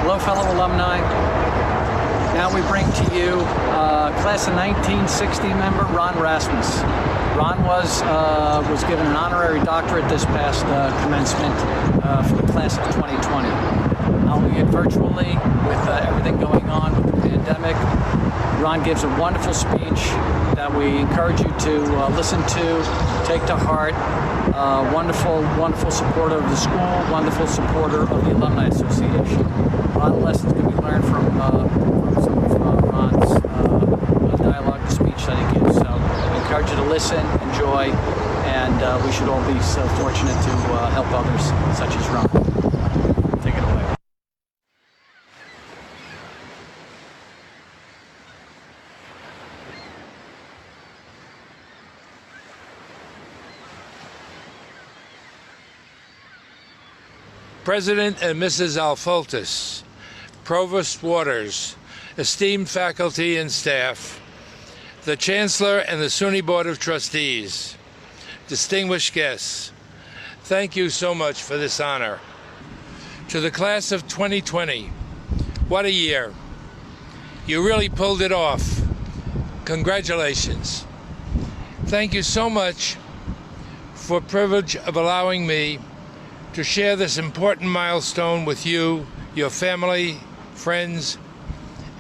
Hello, fellow alumni. Now we bring to you class of 1960 member Ron Rasmus. Ron was given an honorary doctorate this past commencement for the class of 2020. Albeit virtually with everything going on with the pandemic. Ron gives a wonderful speech that we encourage you to listen to, take to heart. Wonderful supporter of the school, wonderful supporter of the Alumni Association. A lot of lessons can be learned from some of Ron's dialogue, the speech that he gives. So I encourage you to listen, enjoy, and we should all be so fortunate to help others such as Ron. Take it away. President and Mrs. Alfoltis, Provost Waters, esteemed faculty and staff, the Chancellor and the SUNY Board of Trustees, distinguished guests, thank you so much for this honor. To the class of 2020, what a year. You really pulled it off. Congratulations. Thank you so much for the privilege of allowing me to share this important milestone with you, your family, friends,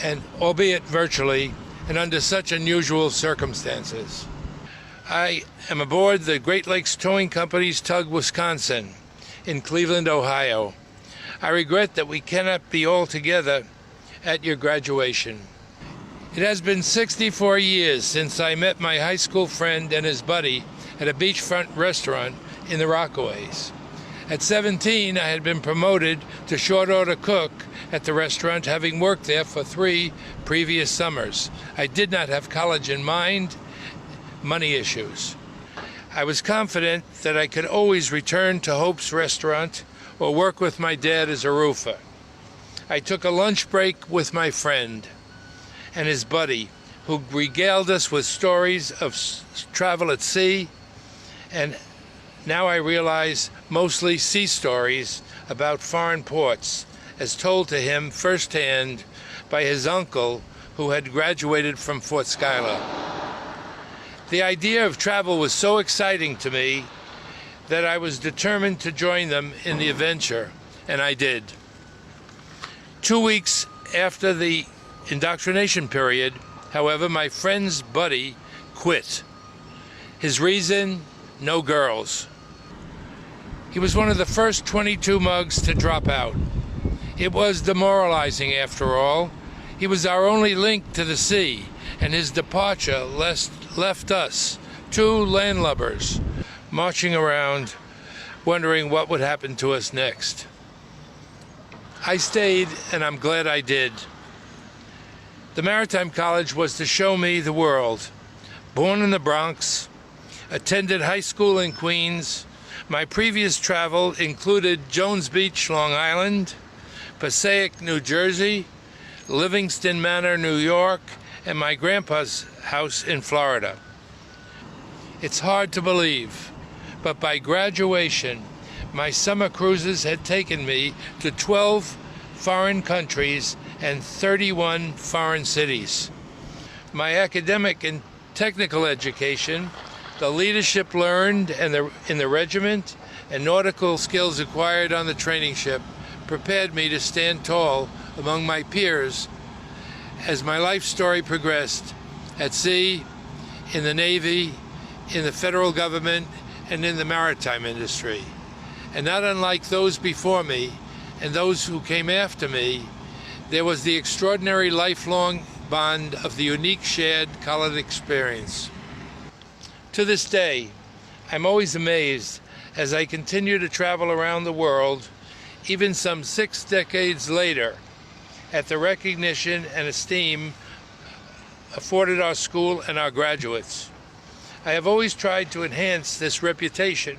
and albeit virtually, and under such unusual circumstances. I am aboard the Great Lakes Towing Company's Tug Wisconsin in Cleveland, Ohio. I regret that we cannot be all together at your graduation. It has been 64 years since I met my high school friend and his buddy at a beachfront restaurant in the Rockaways. At 17, I had been promoted to short order cook at the restaurant, having worked there for 3 previous summers. I did not have college in mind, money issues. I was confident that I could always return to Hope's restaurant or work with my dad as a roofer. I took a lunch break with my friend and his buddy, who regaled us with stories of travel at sea, and now I realize mostly sea stories about foreign ports, as told to him firsthand by his uncle who had graduated from Fort Schuyler. The idea of travel was so exciting to me that I was determined to join them in the adventure, and I did. 2 weeks after the indoctrination period, however, my friend's buddy quit. His reason, no girls. He was one of the first 22 mugs to drop out. It was demoralizing after all. He was our only link to the sea, and his departure left us, 2 landlubbers, marching around, wondering what would happen to us next. I stayed, and I'm glad I did. The Maritime College was to show me the world. Born in the Bronx, attended high school in Queens. My previous travel included Jones Beach, Long Island, Passaic, New Jersey, Livingston Manor, New York, and my grandpa's house in Florida. It's hard to believe, but by graduation, my summer cruises had taken me to 12 foreign countries and 31 foreign cities. My academic and technical education, the leadership learned in the regiment, and nautical skills acquired on the training ship prepared me to stand tall among my peers as my life story progressed at sea, in the Navy, in the federal government, and in the maritime industry. And not unlike those before me and those who came after me, there was the extraordinary lifelong bond of the unique shared college experience. To this day, I'm always amazed as I continue to travel around the world, even some 6 decades later, at the recognition and esteem afforded our school and our graduates. I have always tried to enhance this reputation,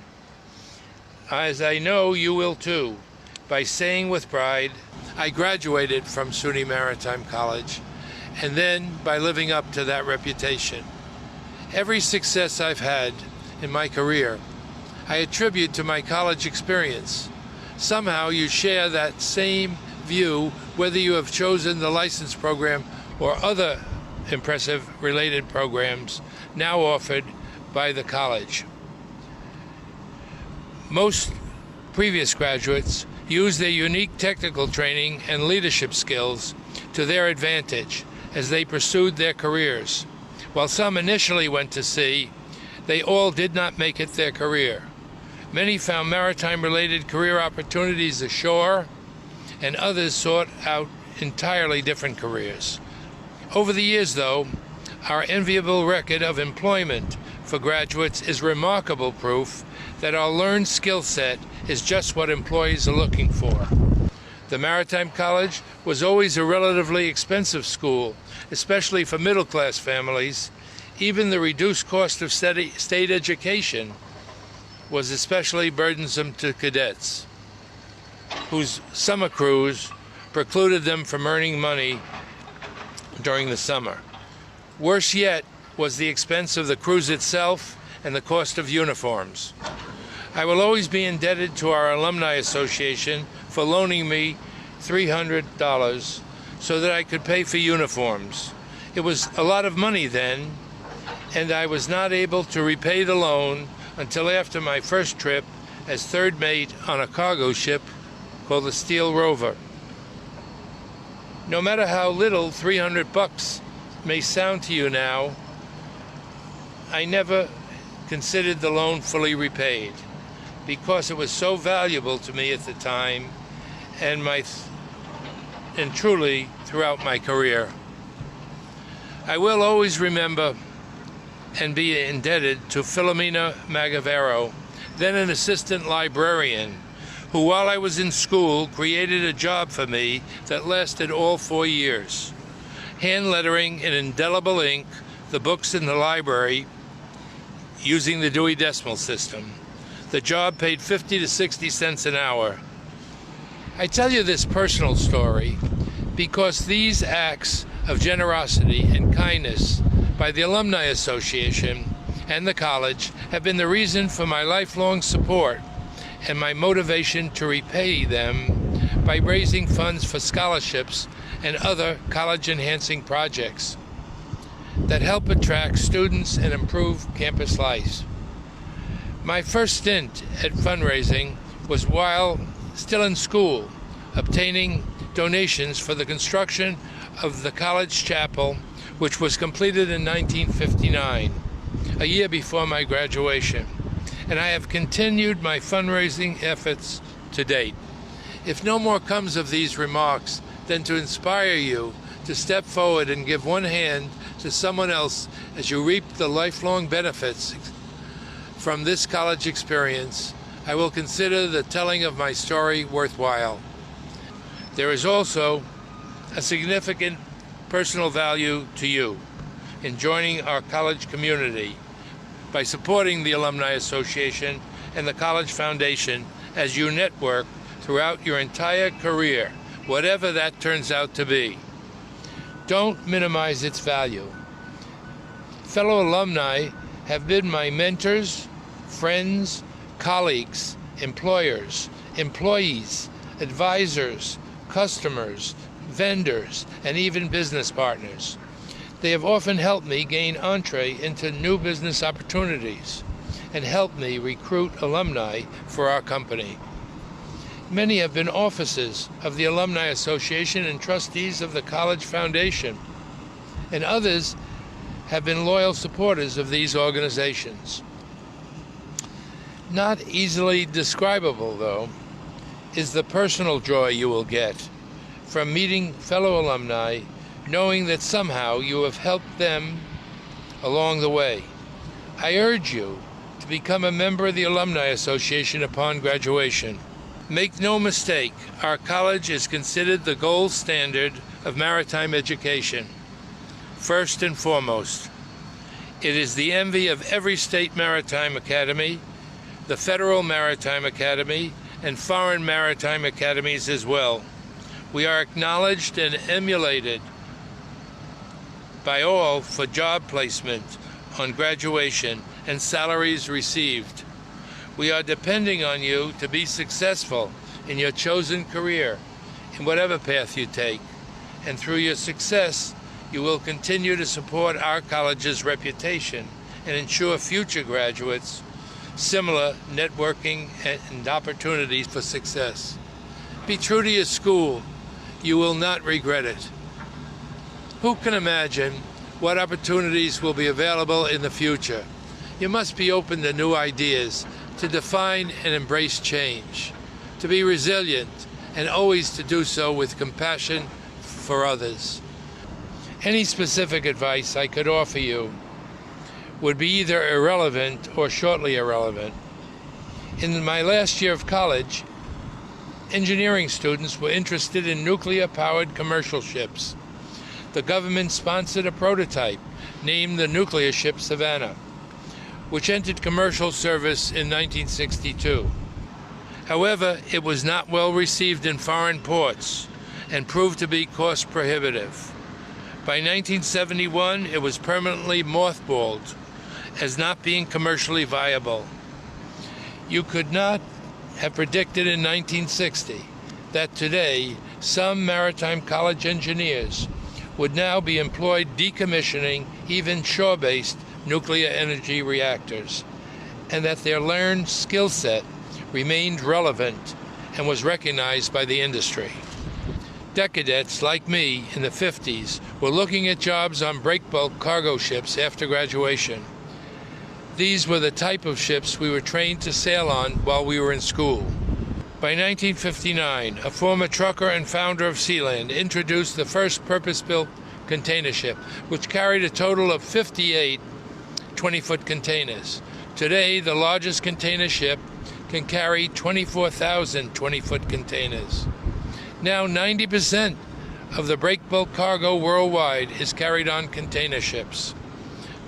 as I know you will too, by saying with pride, I graduated from SUNY Maritime College, and then by living up to that reputation. Every success I've had in my career, I attribute to my college experience. Somehow you share that same view whether you have chosen the license program or other impressive related programs now offered by the college. Most previous graduates used their unique technical training and leadership skills to their advantage as they pursued their careers. While some initially went to sea, they all did not make it their career. Many found maritime-related career opportunities ashore, and others sought out entirely different careers. Over the years, though, our enviable record of employment for graduates is remarkable proof that our learned skill set is just what employees are looking for. The Maritime College was always a relatively expensive school, especially for middle-class families. Even the reduced cost of state education was especially burdensome to cadets, whose summer cruise precluded them from earning money during the summer. Worse yet was the expense of the cruise itself and the cost of uniforms. I will always be indebted to our Alumni Association for loaning me $300 so that I could pay for uniforms. It was a lot of money then, and I was not able to repay the loan until after my first trip as third mate on a cargo ship called the Steel Rover. No matter how little $300 may sound to you now, I never considered the loan fully repaid because it was so valuable to me at the time and truly throughout my career. I will always remember and be indebted to Philomena Magavero, then an assistant librarian, who while I was in school created a job for me that lasted all 4 years. Hand lettering in indelible ink the books in the library using the Dewey Decimal System. The job paid 50 to 60 cents an hour. I tell you this personal story because these acts of generosity and kindness by the Alumni Association and the college have been the reason for my lifelong support and my motivation to repay them by raising funds for scholarships and other college-enhancing projects that help attract students and improve campus life. My first stint at fundraising was while still in school, obtaining donations for the construction of the college chapel, which was completed in 1959, a year before my graduation, and I have continued my fundraising efforts to date. If no more comes of these remarks than to inspire you to step forward and give one hand to someone else as you reap the lifelong benefits from this college experience, I will consider the telling of my story worthwhile. There is also a significant personal value to you in joining our college community by supporting the Alumni Association and the College Foundation as you network throughout your entire career, whatever that turns out to be. Don't minimize its value. Fellow alumni have been my mentors, friends, colleagues, employers, employees, advisors, customers, vendors, and even business partners. They have often helped me gain entree into new business opportunities and helped me recruit alumni for our company. Many have been officers of the Alumni Association and trustees of the College Foundation, and others have been loyal supporters of these organizations. Not easily describable, though, is the personal joy you will get from meeting fellow alumni, knowing that somehow you have helped them along the way. I urge you to become a member of the Alumni Association upon graduation. Make no mistake, our college is considered the gold standard of maritime education. First and foremost, it is the envy of every state maritime academy, the Federal Maritime Academy, and foreign maritime academies as well. We are acknowledged and emulated by all for job placement on graduation and salaries received. We are depending on you to be successful in your chosen career in whatever path you take, and through your success, you will continue to support our college's reputation and ensure future graduates similar networking and opportunities for success. Be true to your school. You will not regret it. Who can imagine what opportunities will be available in the future? You must be open to new ideas, to define and embrace change, to be resilient, and always to do so with compassion for others. Any specific advice I could offer you would be either irrelevant or shortly irrelevant. In my last year of college, engineering students were interested in nuclear-powered commercial ships. The government sponsored a prototype named the nuclear ship Savannah, which entered commercial service in 1962. However, it was not well received in foreign ports and proved to be cost prohibitive. By 1971, it was permanently mothballed as not being commercially viable. You could not have predicted in 1960 that today some maritime college engineers would now be employed decommissioning even shore-based nuclear energy reactors, and that their learned skill set remained relevant and was recognized by the industry. Decadets like me in the 50s were looking at jobs on breakbulk cargo ships after graduation. These were the type of ships we were trained to sail on while we were in school. By 1959, a former trucker and founder of Sealand introduced the first purpose-built container ship, which carried a total of 58 20-foot containers. Today, the largest container ship can carry 24,000 20-foot containers. Now 90% of the breakbulk cargo worldwide is carried on container ships.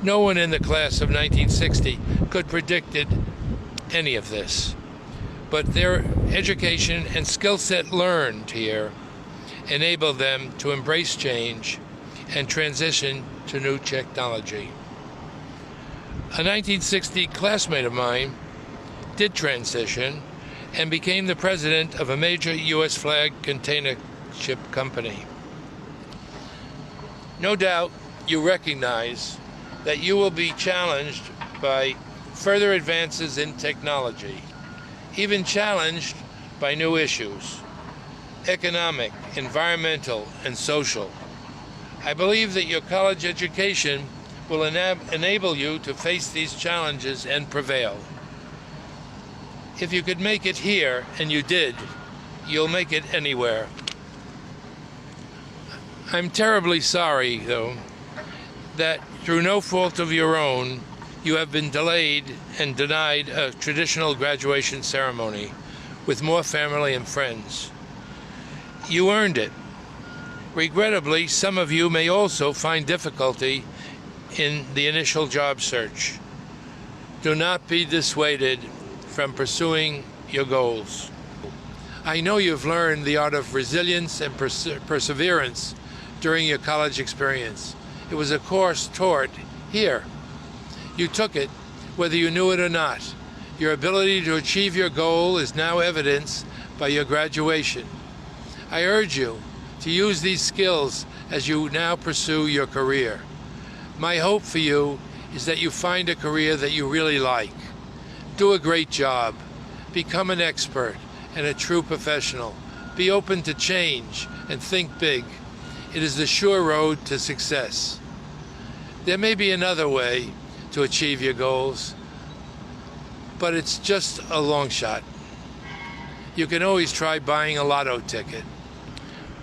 No one in the class of 1960 could predicted any of this, but their education and skill set learned here enabled them to embrace change and transition to new technology. A 1960 classmate of mine did transition and became the president of a major U.S. flag container ship company. No doubt you recognize that you will be challenged by further advances in technology, even challenged by new issues, economic, environmental, and social. I believe that your college education will enable you to face these challenges and prevail. If you could make it here, and you did, you'll make it anywhere. I'm terribly sorry, though, that through no fault of your own, you have been delayed and denied a traditional graduation ceremony with more family and friends. You earned it. Regrettably, some of you may also find difficulty in the initial job search. Do not be dissuaded from pursuing your goals. I know you've learned the art of resilience and perseverance during your college experience. It was a course taught here. You took it, whether you knew it or not. Your ability to achieve your goal is now evidenced by your graduation. I urge you to use these skills as you now pursue your career. My hope for you is that you find a career that you really like. Do a great job. Become an expert and a true professional. Be open to change and think big. It is the sure road to success. There may be another way to achieve your goals, but it's just a long shot. You can always try buying a lotto ticket.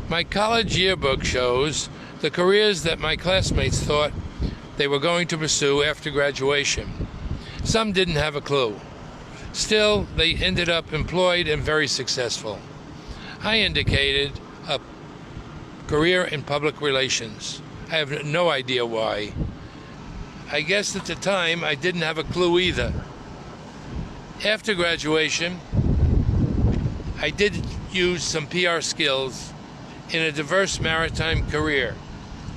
My college yearbook shows the careers that my classmates thought they were going to pursue after graduation. Some didn't have a clue. Still, they ended up employed and very successful. I indicated a career in public relations. I have no idea why. I guess at the time I didn't have a clue either. After graduation, I did use some PR skills in a diverse maritime career,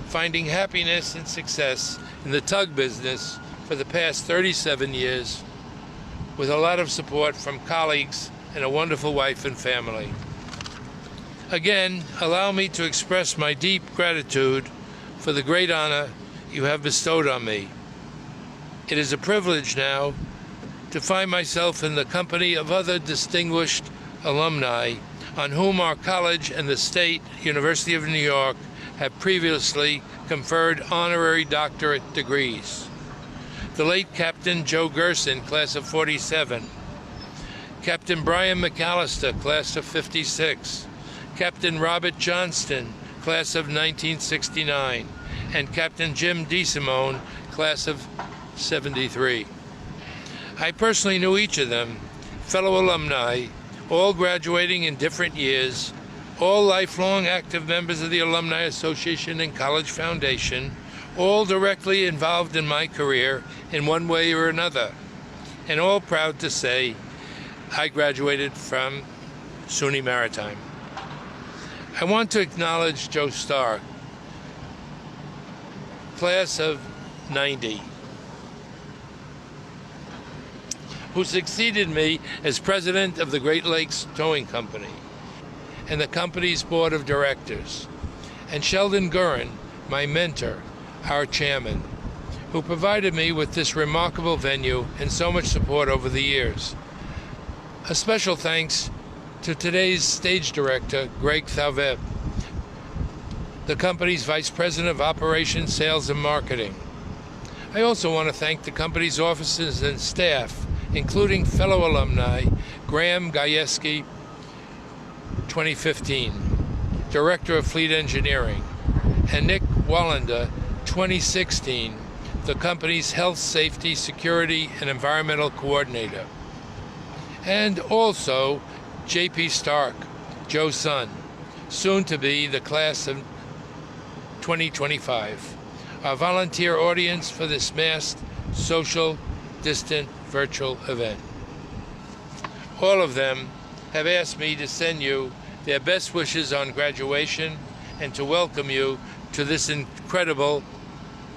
finding happiness and success in the tug business for the past 37 years, with a lot of support from colleagues and a wonderful wife and family. Again, allow me to express my deep gratitude for the great honor you have bestowed on me. It is a privilege now to find myself in the company of other distinguished alumni on whom our college and the State University of New York have previously conferred honorary doctorate degrees. The late Captain Joe Gerson, class of 47, Captain Brian McAllister, class of 56, Captain Robert Johnston, class of 1969, and Captain Jim DeSimone, class of 73. I personally knew each of them, fellow alumni, all graduating in different years, all lifelong active members of the Alumni Association and College Foundation, all directly involved in my career in one way or another, and all proud to say I graduated from SUNY Maritime. I want to acknowledge Joe Stark, class of 90, who succeeded me as president of the Great Lakes Towing Company and the company's board of directors, and Sheldon Gurin, my mentor, our chairman, who provided me with this remarkable venue and so much support over the years. A special thanks to today's stage director, Greg Thalveb, the company's vice president of operations, sales, and marketing. I also want to thank the company's officers and staff, including fellow alumni Graham Gajewski, 2015, Director of Fleet Engineering, and Nick Wallander, 2016, the company's Health, Safety, Security, and Environmental Coordinator. And also J.P. Stark, Joe's son, soon to be the class of 2025, our volunteer audience for this masked, social, distant, virtual event. All of them have asked me to send you their best wishes on graduation and to welcome you to this incredible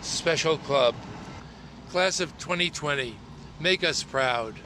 special club. Class of 2020, make us proud.